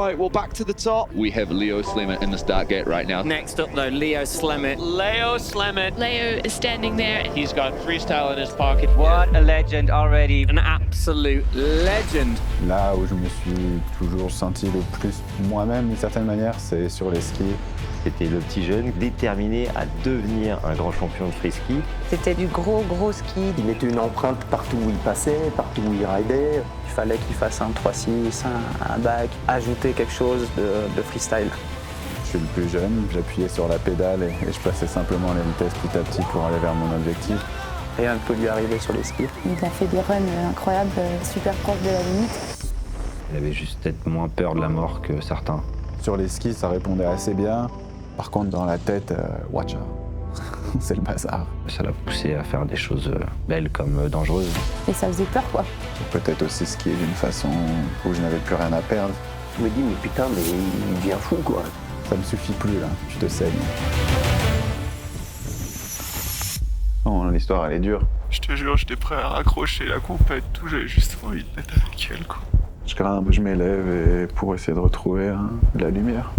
right, well, back to the top. We have Leo Slemmet in the start gate right now. Next up, though, Leo Slemmet. Leo Slemmet. Leo is standing there. He's got freestyle in his pocket. What a legend already. An absolute legend. Là où je me suis toujours senti le plus moi-même d'une certaine manière, c'est sur les skis. C'était le petit jeune déterminé à devenir un grand champion de freeski. C'était du gros ski. Il mettait une empreinte partout où il passait, partout où il ridait. Il fallait qu'il fasse un 3-6, un back, ajouter quelque chose de freestyle. Je suis le plus jeune, j'appuyais sur la pédale et je passais simplement les vitesses petit à petit pour aller vers mon objectif. Rien ne peut lui arriver sur les skis. Il a fait des runs incroyables, super proches de la limite. Il avait juste peut-être moins peur de la mort que certains. Sur les skis, ça répondait assez bien. Par contre, dans la tête, watch out. C'est le bazar. Ça l'a poussé à faire des choses belles comme dangereuses. Et ça faisait peur, quoi. Peut-être aussi skier d'une façon où je n'avais plus rien à perdre. Je me dis, mais putain, mais il devient fou, quoi. Ça me suffit plus, là. Je te saigne. Oh, l'histoire, elle est dure. Je te jure, j'étais prêt à raccrocher la compète, tout, j'avais juste envie de mettre avec elle, quoi. Je grimpe, je m'élève et pour essayer de retrouver la lumière.